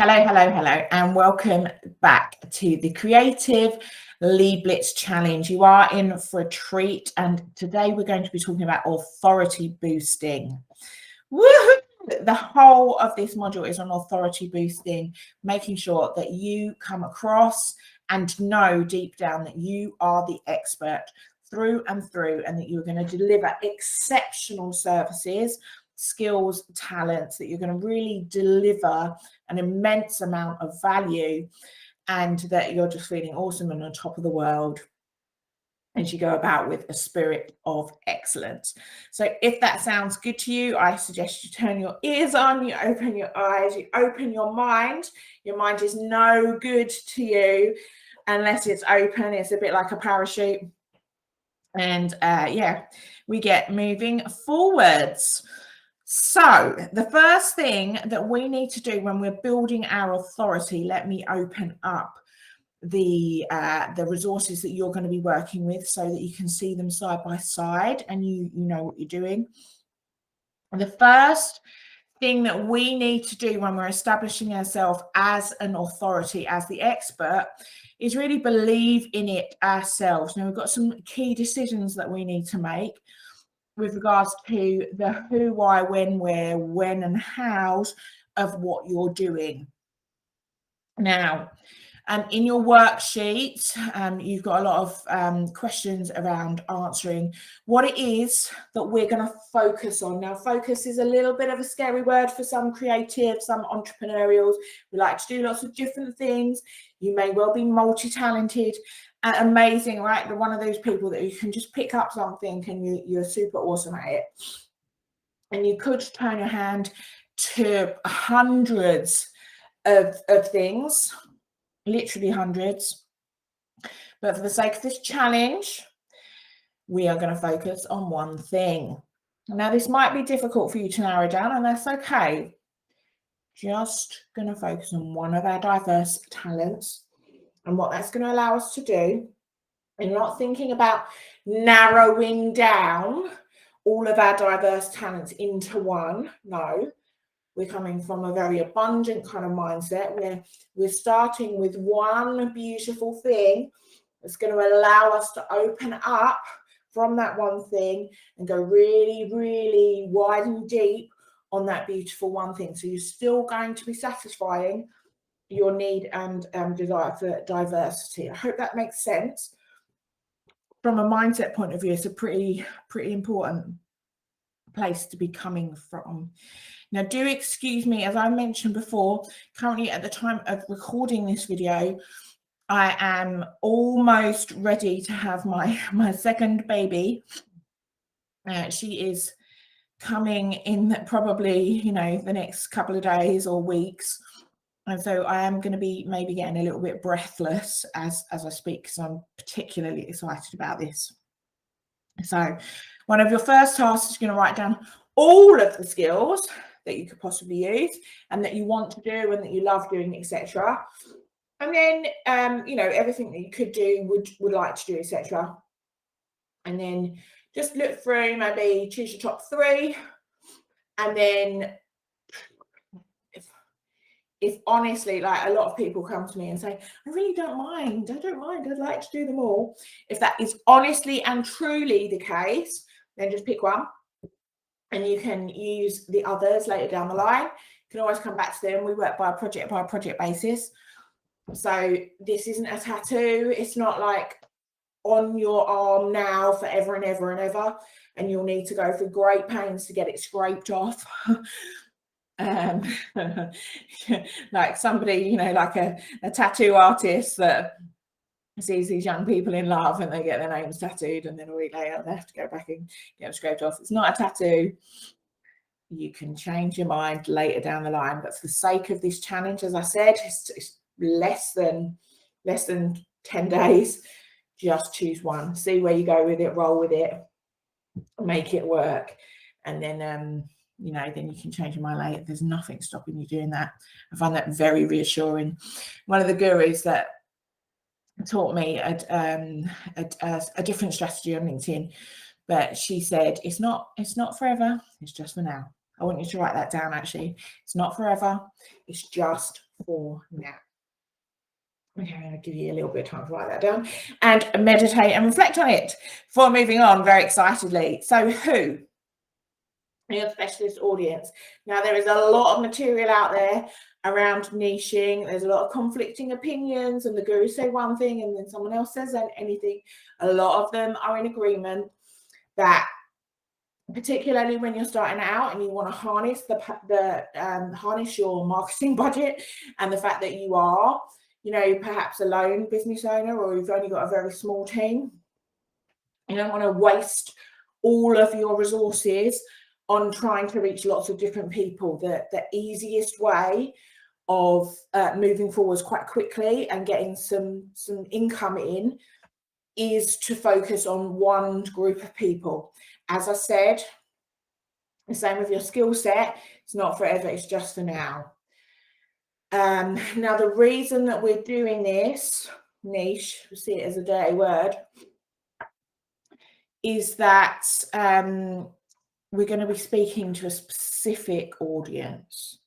Hello, and welcome back to the Creative Lead Blitz Challenge. You are in for a treat, and today we're going to be talking about authority boosting. Woohoo! The whole of this module is on authority boosting, making sure that you come across and know deep down that you are the expert through and through, and that you're going to deliver exceptional services, skills, talents, that you're going to really deliver an immense amount of value, and that you're just feeling awesome and on top of the world as you go about with a spirit of excellence. So if that sounds good to you, I suggest you turn your ears on, you open your eyes, you open your mind. Your mind is no good to you unless it's open. It's a bit like a parachute. And yeah, we get moving forwards. So the first thing that we need to do when we're building our authority, let me open up the resources that you're going to be working with so that you can see them side by side and you know what you're doing. And the first thing that we need to do when we're establishing ourselves as an authority, as the expert, is really believe in it ourselves. Now, we've got some key decisions that we need to make with regards to the who, why, when, where, when, and hows of what you're doing. Now, in your worksheet, you've got a lot of questions around answering what it is that we're going to focus on. Now, focus is a little bit of a scary word for some creatives, some entrepreneurials. We like to do lots of different things. You may well be multi-talented, amazing, right? You're one of those people that you can just pick up something and you're super awesome at it. And you could turn your hand to hundreds of things, literally hundreds. But for the sake of this challenge, we are going to focus on one thing. Now, this might be difficult for you to narrow down, and that's okay. Just going to focus on one of our diverse talents. And what that's going to allow us to do, and not thinking about narrowing down all of our diverse talents into one. No, we're coming from a very abundant kind of mindset where we're starting with one beautiful thing that's going to allow us to open up from that one thing and go really, really wide and deep on that beautiful one thing. So you're still going to be satisfying your need and desire for diversity. I hope that makes sense. From a mindset point of view, it's a pretty important place to be coming from. Now, do excuse me, as I mentioned before, currently at the time of recording this video, I am almost ready to have my second baby. She is coming in probably, the next couple of days or weeks. And so I am going to be maybe getting a little bit breathless as I speak, because I'm particularly excited about this. So one of your first tasks is going to write down all of the skills that you could possibly use and that you want to do and that you love doing, etc. And then, everything that you could do, would like to do, etc. And then just look through, maybe choose your top 3. And then if honestly, like a lot of people come to me and say, I really don't mind. I'd like to do them all. If that is honestly and truly the case, then just pick one. And you can use the others later down the line. You can always come back to them. We work by a project basis. So this isn't a tattoo. It's not like on your arm now forever and ever and ever. And you'll need to go through great pains to get it scraped off. Like somebody, like a tattoo artist that sees these young people in love and they get their names tattooed, and then a week later they have to go back and get them scraped off. It's not a tattoo. You can change your mind later down the line, but for the sake of this challenge, as I said, it's less than 10 days. Just choose one, see where you go with it, roll with it, make it work, and then then you can change your mind later. There's nothing stopping you doing that. I find that very reassuring. One of the gurus that taught me a different strategy on LinkedIn, but she said, it's not forever, it's just for now. I want you to write that down, actually. It's not forever, it's just for now. Okay, I'm going to give you a little bit of time to write that down and meditate and reflect on it before moving on very excitedly. So who? Your specialist audience. Now, there is a lot of material out there around niching. There's a lot of conflicting opinions, and the gurus say one thing and then someone else says anything. A lot of them are in agreement that, particularly when you're starting out and you want to harness harness your marketing budget, and the fact that you are, perhaps a lone business owner, or you've only got a very small team. You don't want to waste all of your resources on trying to reach lots of different people. The easiest way of moving forwards quite quickly and getting some income in is to focus on one group of people. As I said, the same with your skill set. It's not forever, it's just for now. Now, the reason that we're doing this niche, we see it as a dirty word, is that we're going to be speaking to a specific audience.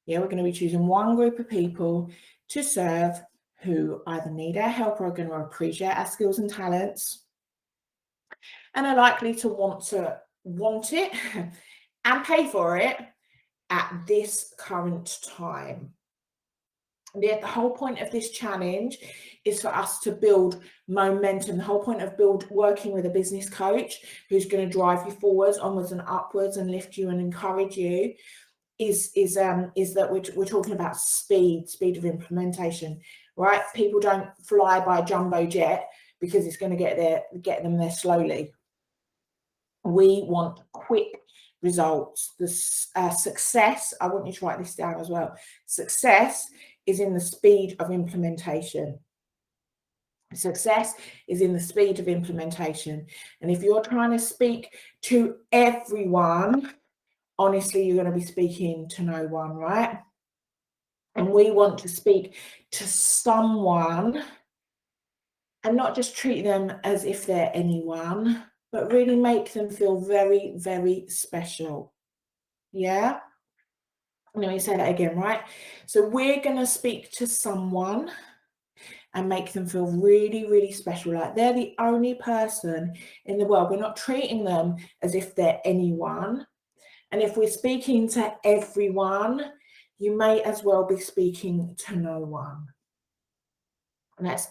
Yeah, we're going to be choosing one group of people to serve who either need our help or are going to appreciate our skills and talents, and are likely to want it and pay for it at this current time. The whole point of this challenge is for us to build momentum. The whole point of working with a business coach who's going to drive you forwards, onwards and upwards, and lift you and encourage you is that we're talking about speed of implementation, right? People don't fly by a jumbo jet because it's going to get them there slowly. We want quick results. The success, I want you to write this down as well. Success is in the speed of implementation. Success is in the speed of implementation. And if you're trying to speak to everyone, honestly, you're going to be speaking to no one, right? And we want to speak to someone and not just treat them as if they're anyone, but really make them feel very, very special. Yeah? Let me say that again, right? So we're going to speak to someone and make them feel really, really special, like they're the only person in the world. We're not treating them as if they're anyone. And if we're speaking to everyone, you may as well be speaking to no one. And that's,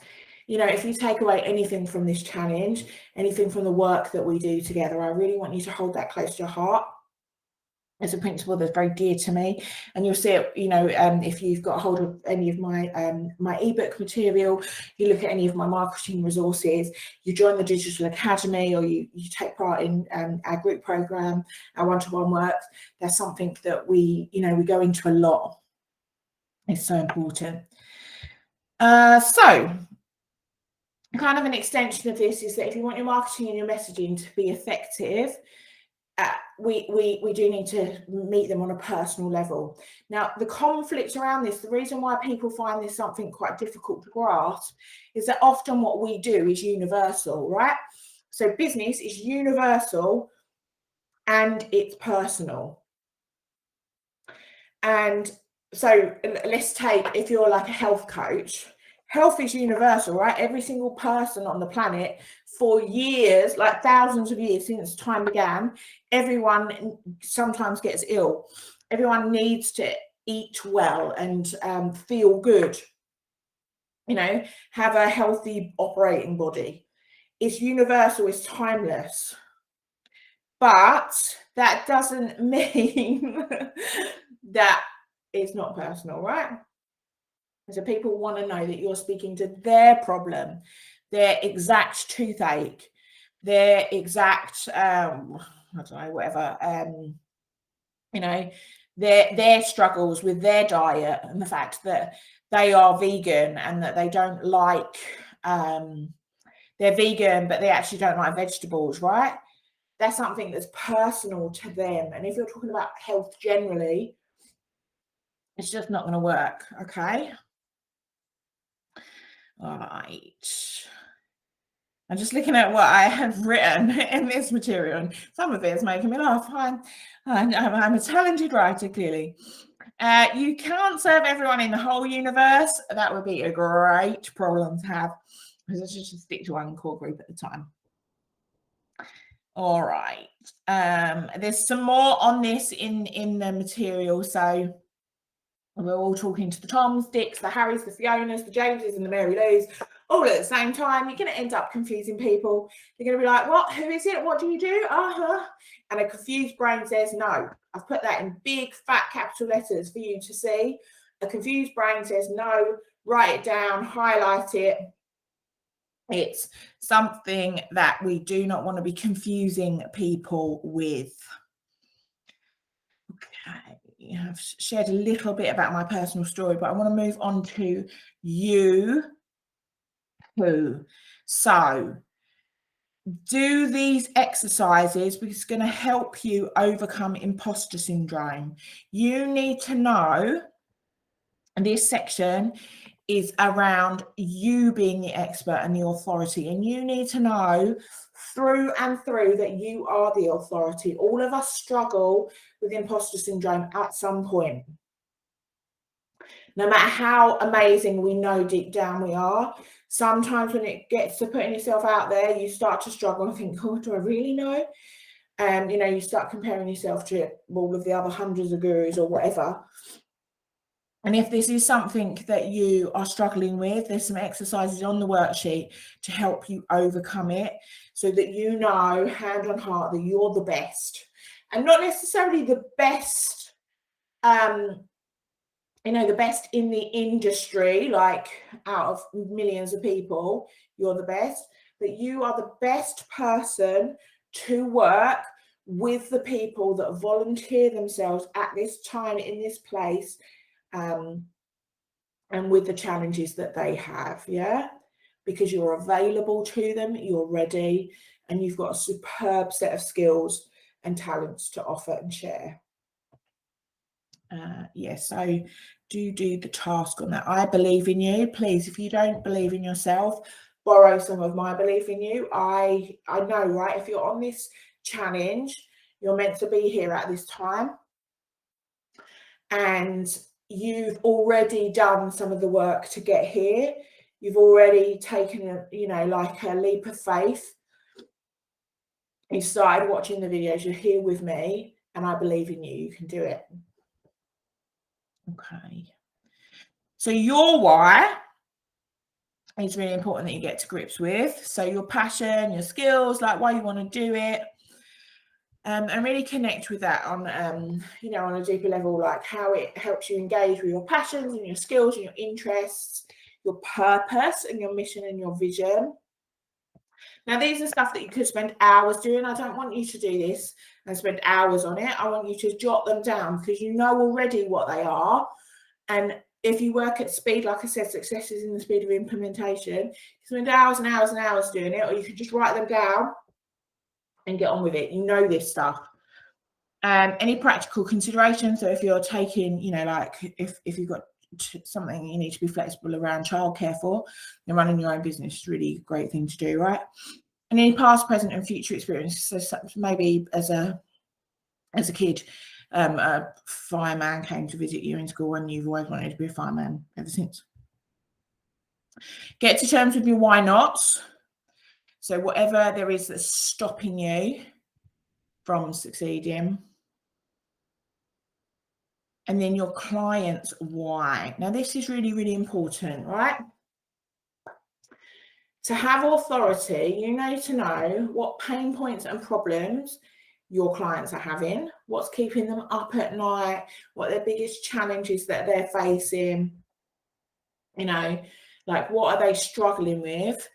if you take away anything from this challenge, anything from the work that we do together, I really want you to hold that close to your heart. It's a principle that's very dear to me, and you'll see it. If you've got a hold of any of my my ebook material, you look at any of my marketing resources, you join the Digital Academy, or you take part in our group program, our one-to-one work. That's something that we go into a lot. It's so important. So, kind of an extension of this is that if you want your marketing and your messaging to be effective, we do need to meet them on a personal level. Now, the conflict around this, the reason why people find this something quite difficult to grasp, is that often what we do is universal, right? So business is universal and it's personal. And so let's take, if you're like a health coach, health is universal, right? Every single person on the planet for years, like thousands of years since time began, everyone sometimes gets ill. Everyone needs to eat well and feel good, have a healthy operating body. It's universal, it's timeless. But that doesn't mean that it's not personal, right? So people want to know that you're speaking to their problem, their exact toothache, their exact, I don't know, whatever, their struggles with their diet, and the fact that they are vegan and that they don't like, they're vegan, but they actually don't like vegetables, right? That's something that's personal to them. And if you're talking about health generally, it's just not going to work, okay? All right. I'm just looking at what I have written in this material, and some of it is making me laugh. I'm a talented writer, clearly. You can't serve everyone in the whole universe. That would be a great problem to have, because I should just stick to one core group at a time. All right. There's some more on this in the material. So we're all talking to the Toms, Dicks, the Harrys, the Fionas, the Jameses, and the Mary Lou's all at the same time. You're going to end up confusing people. You're going to be like, what? Who is it? What do you do? And a confused brain says no. I've put that in big, fat capital letters for you to see. A confused brain says no. Write it down, highlight it. It's something that we do not want to be confusing people with. Okay. I've shared a little bit about my personal story, but I want to move on to you. So do these exercises because it's going to help you overcome imposter syndrome. You need to know, and this section is around you being the expert and the authority, and you need to know through and through that you are the authority. All of us struggle with imposter syndrome at some point. No matter how amazing we know deep down we are, sometimes when it gets to putting yourself out there, you start to struggle and think, oh, do I really know? And, you start comparing yourself to all of the other hundreds of gurus or whatever. And if this is something that you are struggling with, there's some exercises on the worksheet to help you overcome it, so that you know, hand on heart, that you're the best. And not necessarily the best, the best in the industry, like out of millions of people, you're the best, but you are the best person to work with the people that volunteer themselves at this time, in this place, and with the challenges that they have, because you're available to them, you're ready, and you've got a superb set of skills and talents to offer and share. So do the task on that. I believe in you. Please, if you don't believe in yourself, borrow some of my belief in you. I know, right? If you're on this challenge, you're meant to be here at this time, and you've already done some of the work to get here. You've already taken a leap of faith. You started watching the videos, you're here with me, and I believe in you. You can do it. Okay. So your why is really important that you get to grips with. So your passion, your skills, like why you want to do it. And really connect with that on, on a deeper level, like how it helps you engage with your passions and your skills and your interests, your purpose and your mission and your vision. Now, these are stuff that you could spend hours doing. I don't want you to do this and spend hours on it. I want you to jot them down, because you know already what they are. And if you work at speed, like I said, success is in the speed of implementation. You spend hours and hours and hours doing it, or you can just write them down and get on with it. You know this stuff. Any practical considerations? So if you're taking, if you've got something you need to be flexible around childcare for, and running your own business is really a great thing to do, right? And any past, present, and future experiences. So maybe as a kid, a fireman came to visit you in school, and you've always wanted to be a fireman ever since. Get to terms with your why nots. So whatever there is that's stopping you from succeeding. And then your client's why. Now, this is really, really important, right? To have authority, you need to know what pain points and problems your clients are having, what's keeping them up at night, what their biggest challenges that they're facing, like what are they struggling with?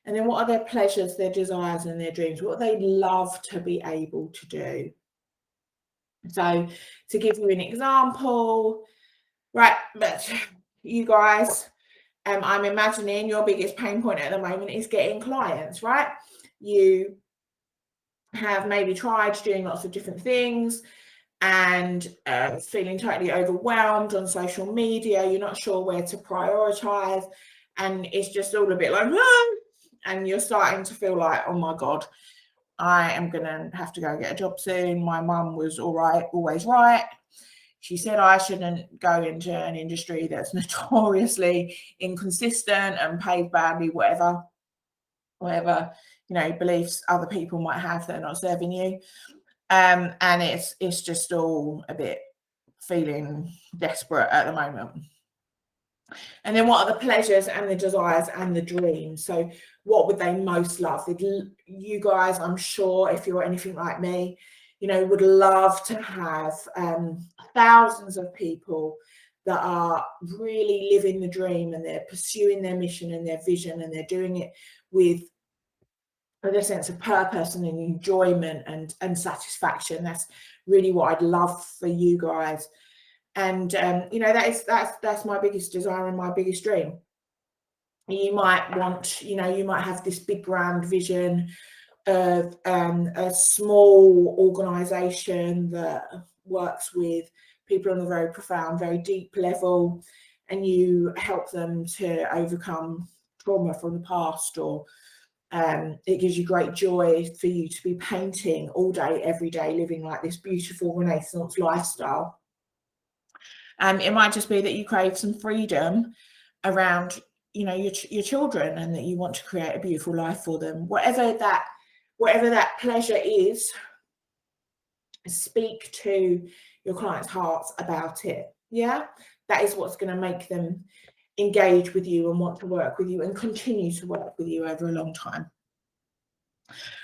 And then what are their pleasures, their desires, and their dreams? What do they love to be able to do? So to give you an example, right, but you guys, I'm imagining your biggest pain point at the moment is getting clients, right? You have maybe tried doing lots of different things and feeling totally overwhelmed on social media. You're not sure where to prioritize, and it's just all a bit like, and you're starting to feel like, oh my God, I am going to have to go get a job soon. My mum was all right, always right. She said I shouldn't go into an industry that's notoriously inconsistent and paid badly, whatever, beliefs other people might have that are not serving you. And it's just all a bit feeling desperate at the moment. And then what are the pleasures and the desires and the dreams? So what would they most love? You guys, I'm sure, if you're anything like me, would love to have thousands of people that are really living the dream, and they're pursuing their mission and their vision, and they're doing it with a sense of purpose and enjoyment and satisfaction. That's really what I'd love for you guys. And that's my biggest desire and my biggest dream. You might want, you might have this big grand vision of a small organization that works with people on a very profound, very deep level, and you help them to overcome trauma from the past, or it gives you great joy for you to be painting all day, every day, living like this beautiful Renaissance lifestyle. It might just be that you crave some freedom around, your children, and that you want to create a beautiful life for them. Whatever that pleasure is, speak to your clients' hearts about it. Yeah, that is what's going to make them engage with you and want to work with you and continue to work with you over a long time.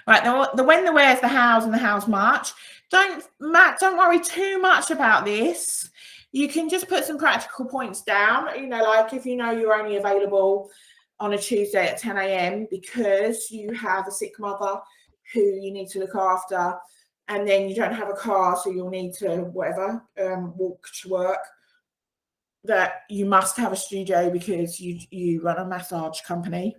Right, the when, the where's, the hows, and the how's much. Don't worry too much about this. You can just put some practical points down, like if you're only available on a Tuesday at 10 a.m. because you have a sick mother who you need to look after, and then you don't have a car, so you'll need to walk to work, that you must have a studio because you run a massage company.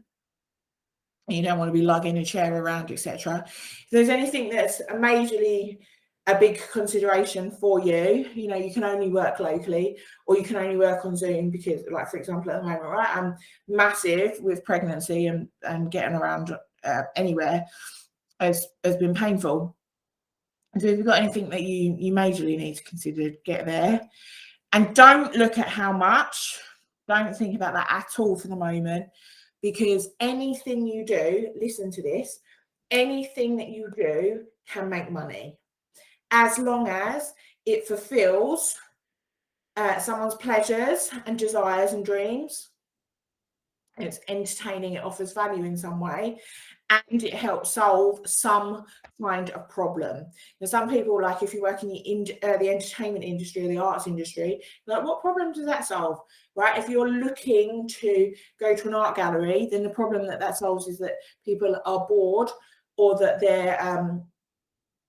You don't want to be lugging a chair around, etc. If there's anything that's majorly a big consideration for you, you can only work locally, or you can only work on Zoom because, like, for example, at the moment, right, I'm massive with pregnancy, and getting around anywhere has been painful. So if you've got anything that you majorly need to consider, get there. And don't look at how much. Don't think about that at all for the moment, because anything you do, listen to this, anything that you do can make money, as long as it fulfills someone's pleasures and desires and dreams. It's entertaining, it offers value in some way, and it helps solve some kind of problem. Now, some people, like if you work in the entertainment industry or the arts industry, like, what problem does that solve? Right? If you're looking to go to an art gallery, then the problem that solves is that people are bored, or that they're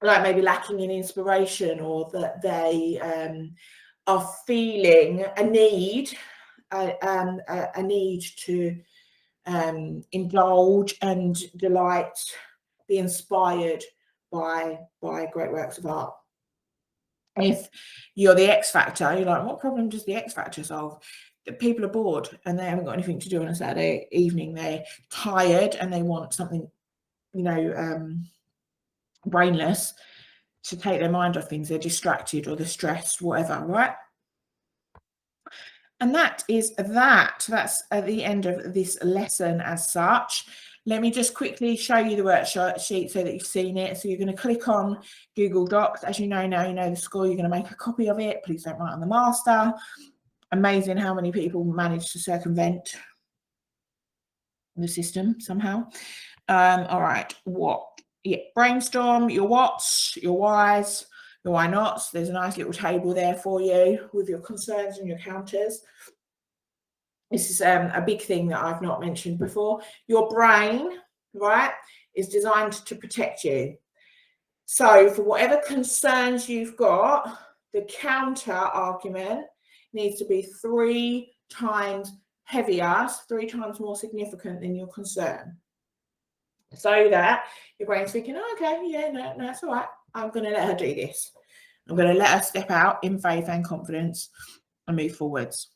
like maybe lacking in inspiration, or that they are feeling a need to indulge and delight, be inspired by great works of art. If you're the X Factor, you're like, what problem does the X Factor solve? That people are bored and they haven't got anything to do on a Saturday evening. They're tired and they want something, brainless to take their mind off things. They're distracted, or they're stressed, whatever, right? And that is that. That's at the end of this lesson as such. Let me just quickly show you the worksheet so that you've seen it. So you're going to click on Google Docs. As you know now, you know the score. You're going to make a copy of it. Please don't write on the master. Amazing how many people manage to circumvent the system somehow. All right. Brainstorm your whats, your whys, your why nots. There's a nice little table there for you with your concerns and your counters. This is a big thing that I've not mentioned before. Your brain, right, is designed to protect you. So for whatever concerns you've got, the counter argument needs to be 3 times heavier, 3 times more significant than your concern. So that your brain's thinking, oh, okay, yeah, no, it's all right. I'm going to let her do this. I'm going to let her step out in faith and confidence and move forwards.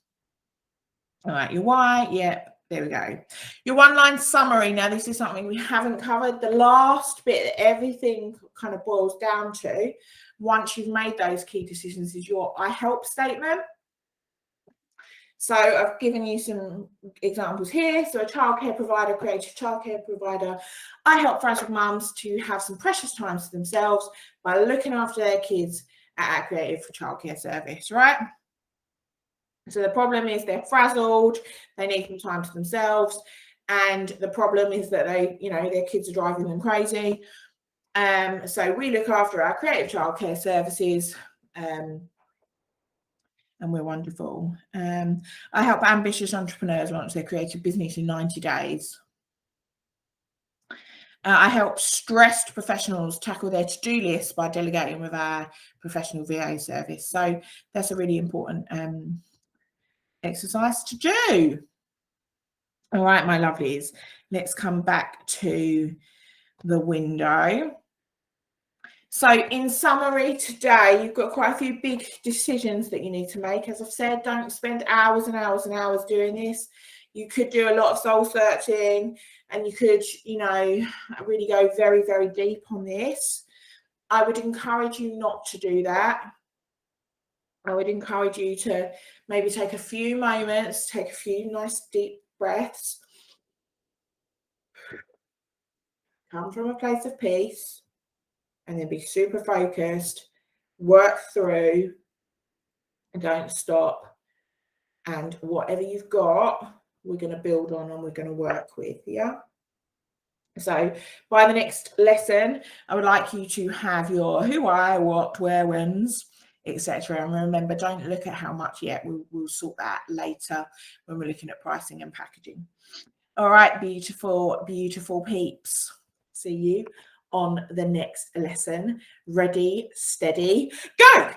All right, your why, yeah, There we go. Your one-line summary. Now, this is something we haven't covered. The last bit that everything kind of boils down to, once you've made those key decisions, is your I help statement. So I've given you some examples here. So a childcare provider, creative childcare provider. I help frazzled mums to have some precious time to themselves by looking after their kids at our creative childcare service, right? So the problem is they're frazzled, they need some time to themselves, and the problem is that they, their kids are driving them crazy. So we look after our creative childcare services, and we're wonderful. I help ambitious entrepreneurs launch their creative business in 90 days. I help stressed professionals tackle their to-do lists by delegating with our professional VA service. So that's a really important exercise to do. All right, my lovelies, let's come back to the window. So in summary today, you've got quite a few big decisions that you need to make. As I've said, don't spend hours and hours and hours doing this. You could do a lot of soul searching, and you could, really go very, very deep on this. I would encourage you not to do that. I would encourage you to maybe take a few moments, take a few nice deep breaths, come from a place of peace, and then be super focused, work through, and don't stop. And whatever you've got, we're going to build on and we're going to work with, yeah? So by the next lesson, I would like you to have your who, why, what, where, whens, etc. And remember, don't look at how much yet. We'll sort that later when we're looking at pricing and packaging. All right, beautiful, beautiful peeps. See you on the next lesson. Ready, steady, go!